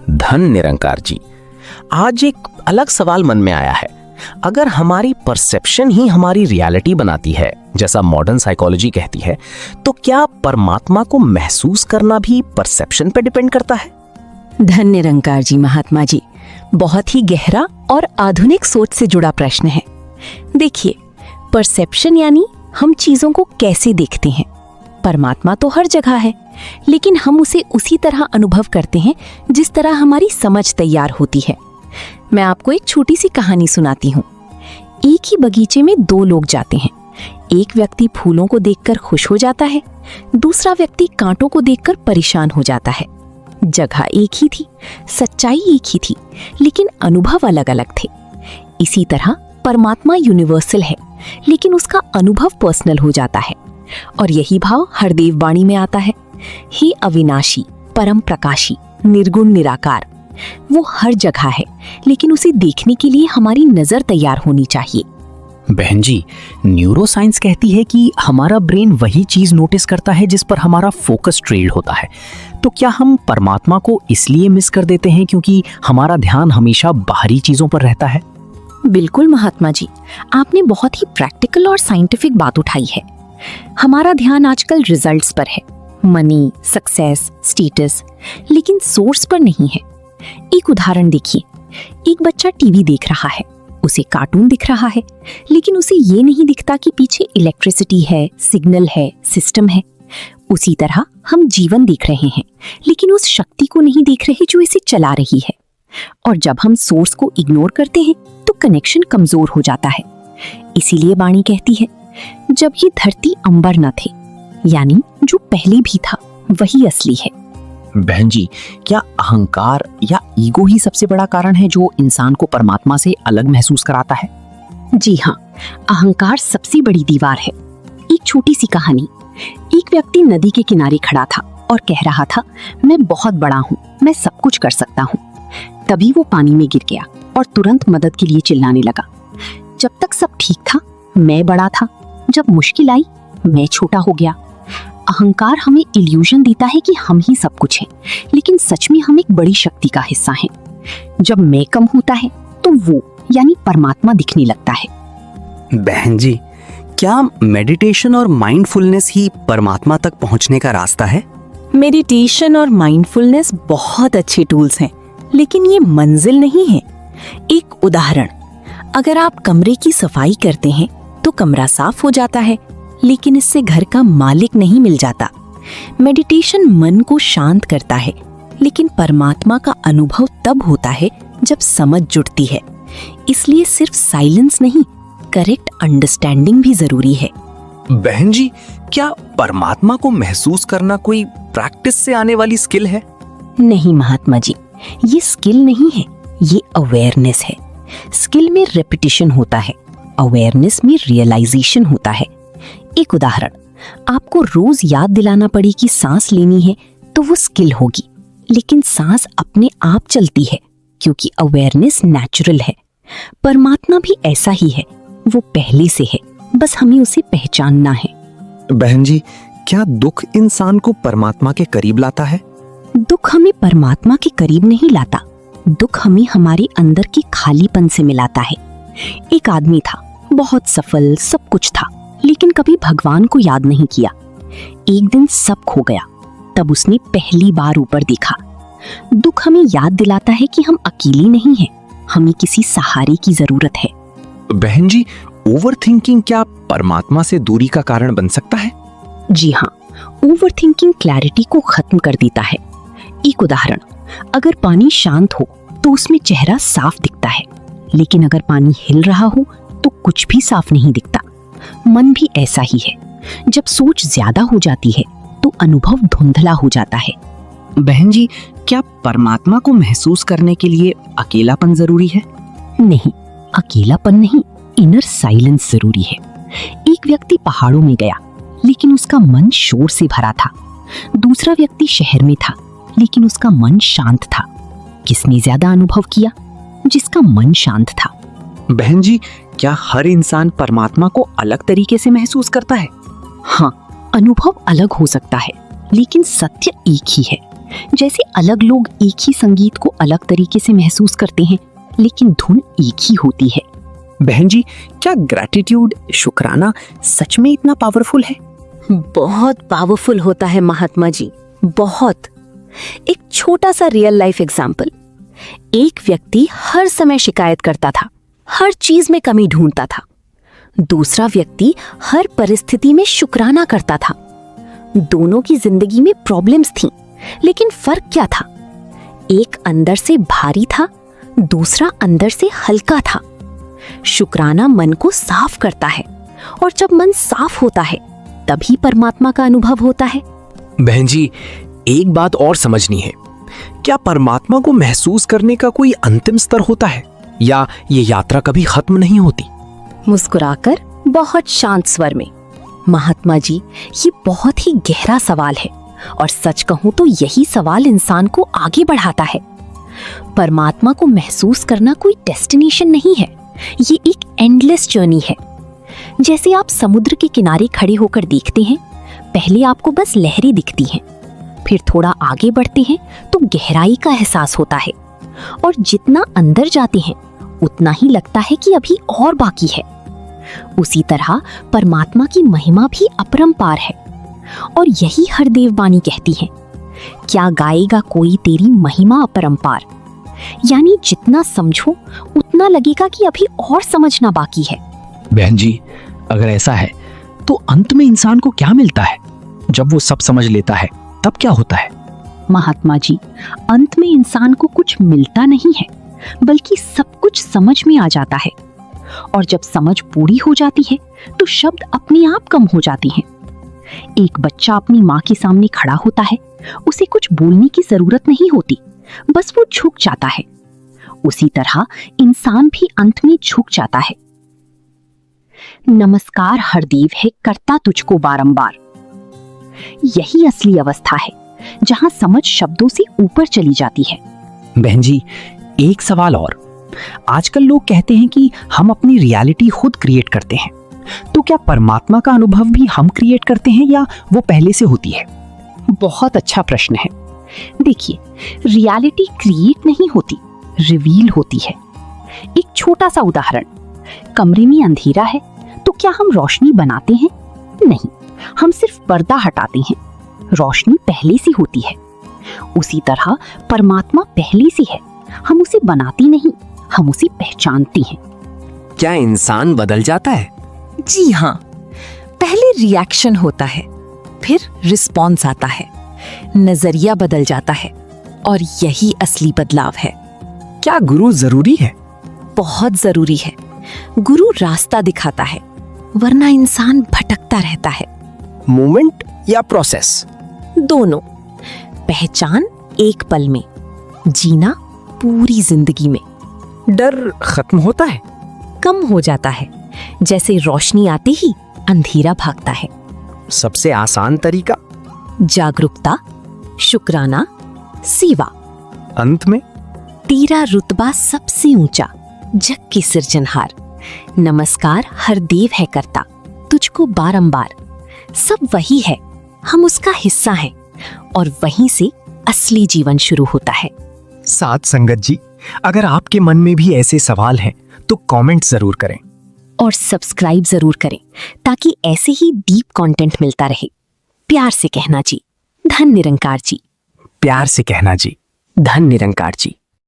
धन निरंकार जी, आज एक अलग सवाल मन में आया है। अगर हमारी परसेप्शन ही हमारी रियलिटी बनाती है, जैसा मॉडर्न साइकोलॉजी कहती है, तो क्या परमात्मा को महसूस करना भी परसेप्शन पे डिपेंड करता है? धन निरंकार जी महात्मा जी, बहुत ही गहरा और आधुनिक सोच से जुड़ा प्रश्न है। देखिए, परसेप्शन यानी हम चीजों को कैसे देखते हैं। परमात्मा तो हर जगह है, लेकिन हम उसे उसी तरह अनुभव करते हैं जिस तरह हमारी समझ तैयार होती है। मैं आपको एक छोटी सी कहानी सुनाती हूँ। एक ही बगीचे में दो लोग जाते हैं। एक व्यक्ति फूलों को देखकर खुश हो जाता है, दूसरा व्यक्ति कांटों को देखकर परेशान हो जाता है। जगह एक ही थी, सच्चाई एक ही थी, लेकिन अनुभव अलग अलग थे। इसी तरह परमात्मा यूनिवर्सल है, लेकिन उसका अनुभव पर्सनल हो जाता है। और यही भाव हरदेव वाणी में आता है, हे अविनाशी, परम प्रकाशी, निर्गुण निराकार। वो हर जगह है, लेकिन उसे देखने के लिए हमारी नजर तैयार होनी चाहिए। बहन जी, न्यूरोसाइंस कहती है कि हमारा ब्रेन वही चीज नोटिस करता है जिस पर हमारा फोकस ट्रेड होता है। तो क्या हम परमात्मा को इसलिए मिस कर देते हैं क्योंकि हमारा ध्यान हमेशा बाहरी चीजों पर रहता है? बिल्कुल महात्मा जी, आपने बहुत ही प्रैक्टिकल और साइंटिफिक बात उठाई है। हमारा ध्यान आजकल रिजल्ट्स पर है, मनी, सक्सेस, स्टेटस, लेकिन सोर्स पर नहीं है। एक उदाहरण देखिए, एक बच्चा टीवी देख रहा है, उसे कार्टून दिख रहा है, लेकिन उसे ये नहीं दिखता कि पीछे इलेक्ट्रिसिटी है, सिग्नल है, सिस्टम है। उसी तरह हम जीवन देख रहे हैं, लेकिन उस शक्ति को नहीं देख रहे जो इसे चला रही है। और जब हम सोर्स को इग्नोर करते हैं तो कनेक्शन कमजोर हो जाता है। इसीलिए वाणी कहती है, जब ये धरती अंबर न थे, यानी जो पहले भी था वही असली है। बहन जी, क्या अहंकार या ईगो ही सबसे बड़ा कारण है जो इंसान को परमात्मा से अलग महसूस कराता है? जी हाँ, अहंकार सबसे बड़ी दीवार है। एक छोटी सी कहानी। एक व्यक्ति नदी के किनारे खड़ा था और कह रहा था, मैं बहुत बड़ा हूँ, मैं सब कुछ कर सकता हूँ। तभी वो पानी में गिर गया और तुरंत मदद के लिए चिल्लाने लगा। जब तक सब ठीक था, मैं बड़ा था, जब मुश्किल आई, मैं छोटा हो गया। अहंकार हमें इल्यूजन देता है कि हम ही सब कुछ हैं, लेकिन सच में हम एक बड़ी शक्ति का हिस्सा हैं। जब मैं कम होता है तो वो यानी परमात्मा दिखने लगता है। बहन जी, क्या मेडिटेशन और माइंडफुलनेस ही परमात्मा तक पहुंचने का रास्ता है? मेडिटेशन और माइंडफुलनेस बहुत अच्छे टूल्स हैं, लेकिन ये मंजिल नहीं है। एक उदाहरण, अगर आप कमरे की सफाई करते हैं तो कमरा साफ हो जाता है, लेकिन इससे घर का मालिक नहीं मिल जाता। मेडिटेशन मन को शांत करता है, लेकिन परमात्मा का अनुभव तब होता है जब समझ जुड़ती है। इसलिए सिर्फ साइलेंस नहीं, करेक्ट अंडरस्टैंडिंग भी जरूरी है। बहन जी, क्या परमात्मा को महसूस करना कोई प्रैक्टिस से आने वाली स्किल है? नहीं महात्मा जी, ये स्किल नहीं है, ये अवेयरनेस है। स्किल में रेपिटेशन होता है, अवेयरनेस में रियलाइजेशन होता है। एक उदाहरण, आपको रोज याद दिलाना पड़े कि सांस लेनी है तो वो स्किल होगी, लेकिन सांस अपने आप चलती है क्योंकि अवेयरनेस नेचुरल है। परमात्मा भी ऐसा ही है, वो पहले से है, बस हमें उसे पहचानना है। बहन जी, क्या दुख इंसान को परमात्मा के करीब लाता है? दुख हमें परमात्मा के करीब नहीं लाता, दुख हमें हमारे अंदर के खालीपन से मिलाता है। एक आदमी था, बहुत सफल, सब कुछ था, लेकिन कभी भगवान को याद नहीं किया। एक दिन सब खो गया, तब उसने पहली बार ऊपर देखा। दुख हमें याद दिलाता है कि हम अकेले नहीं हैं, हमें किसी सहारे की जरूरत है। बहन जी, ओवरथिंकिंग क्या परमात्मा से दूरी का कारण बन सकता है? जी हाँ, ओवरथिंकिंग क्लैरिटी को खत्म कर देता है। एक उदाहरण, अगर पानी शांत हो तो उसमें चेहरा साफ दिखता है, लेकिन अगर पानी हिल रहा हो तो कुछ भी साफ नहीं दिखता। मन भी ऐसा ही है, जब सोच ज्यादा हो जाती है तो अनुभव धुंधला हो जाता है। बहन जी, क्या परमात्मा को महसूस करने के लिए अकेलापन जरूरी है? नहीं, अकेलापन नहीं, इनर साइलेंस जरूरी है। एक व्यक्ति पहाड़ों में गया, लेकिन उसका मन शोर से भरा था। दूसरा व्यक्ति शहर में था, लेकिन उसका मन शांत था। किसने ज्यादा अनुभव किया? जिसका मन शांत था। बहन जी, क्या हर इंसान परमात्मा को अलग तरीके से महसूस करता है? हाँ, अनुभव अलग हो सकता है, लेकिन सत्य एक ही है। जैसे अलग लोग एक ही संगीत को अलग तरीके से महसूस करते हैं, लेकिन धुन एक ही होती है। बहन जी, क्या ग्रैटिट्यूड, शुक्राना सच में इतना पावरफुल है? बहुत पावरफुल होता है महात्मा जी, बहुत। एक छोटा सा रियल लाइफ एग्जाम्पल। एक व्यक्ति हर समय शिकायत करता था, हर चीज में कमी ढूंढता था। दूसरा व्यक्ति हर परिस्थिति में शुक्राना करता था। दोनों की जिंदगी में प्रॉब्लम्स थीं, लेकिन फर्क क्या था? एक अंदर से भारी था, दूसरा अंदर से हल्का था। शुक्राना मन को साफ करता है, और जब मन साफ होता है तभी परमात्मा का अनुभव होता है। बहन जी, एक बात और समझनी है। क्या परमात्मा को महसूस करने का कोई अंतिम स्तर होता है, या ये यात्रा कभी खत्म नहीं होती? मुस्कुराकर बहुत शांत स्वर में, महात्मा जी, ये बहुत ही गहरा सवाल है, और सच कहूं तो यही सवाल इंसान को आगे बढ़ाता है। परमात्मा को महसूस करना कोई डेस्टिनेशन नहीं है, ये एक एंडलेस जर्नी है। जैसे आप समुद्र के किनारे खड़े होकर देखते हैं, पहले आपको बस लहरें दिखती हैं, फिर थोड़ा आगे बढ़ते हैं तो गहराई का एहसास होता है, और जितना अंदर जाते हैं उतना ही लगता है कि अभी और बाकी है। उसी तरह परमात्मा की महिमा भी अपरंपार है, और यही हरदेव वाणी कहती है, क्या गाएगा कोई तेरी महिमा अपरंपार। यानी जितना समझो उतना लगेगा कि अभी और समझना बाकी है। बहन जी, अगर ऐसा है तो अंत में इंसान को क्या मिलता है? जब वो सब समझ लेता है तब क्या होता है? महात्मा जी, अंत में इंसान को कुछ मिलता नहीं है, बल्कि सब कुछ समझ में आ जाता है। और जब समझ पूरी हो जाती है तो शब्द अपने आप कम हो जाते हैं। एक बच्चा अपनी माँ के सामने खड़ा होता है, उसे कुछ बोलने की जरूरत नहीं होती, बस वो झुक जाता है। उसी तरह इंसान भी अंत में झुक जाता है। नमस्कार हरदेव है करता तुझको बारंबार। यही असली अवस्था है, जहां समझ शब्दों से ऊपर चली जाती है। बहन जी, एक सवाल और। आजकल लोग कहते हैं कि हम अपनी रियलिटी खुद क्रिएट करते हैं, तो क्या परमात्मा का अनुभव भी हम क्रिएट करते हैं, या वो पहले से होती है? बहुत अच्छा प्रश्न है। देखिए, रियलिटी क्रिएट नहीं होती, रिवील होती है। एक छोटा सा उदाहरण, कमरे में अंधेरा है तो क्या हम रोशनी बनाते हैं? नहीं, हम सिर्फ पर्दा हटाते हैं। रोशनी पहले से होती है। उसी तरह परमात्मा पहले से है, हम उसे बनाते नहीं, हम उसे पहचानते हैं। क्या इंसान बदल जाता है? जी हाँ, पहले रिएक्शन होता है, फिर रिस्पॉन्स आता है, नजरिया बदल जाता है, और यही असली बदलाव है। क्या गुरु जरूरी है? बहुत जरूरी है। गुरु रास्ता दिखाता है, वरना इंसान भटकता रहता है। मूवमेंट या प्रोसेस? दोनों। पहचान एक पल में, जीना पूरी जिंदगी में। डर खत्म होता है? कम हो जाता है, जैसे रोशनी आते ही अंधेरा भागता है। सबसे आसान तरीका? जागरूकता, शुक्राना, सेवा। अंत में तेरा रुतबा सबसे ऊंचा, जग की सिरजनहार। नमस्कार हरदेव है करता तुझको बारंबार। सब वही है, हम उसका हिस्सा हैं, और वहीं से असली जीवन शुरू होता है। साथ संगत जी, अगर आपके मन में भी ऐसे सवाल हैं तो कमेंट जरूर करें, और सब्सक्राइब जरूर करें, ताकि ऐसे ही डीप कंटेंट मिलता रहे। प्यार से कहना जी, धन निरंकार जी। प्यार से कहना जी, धन निरंकार जी।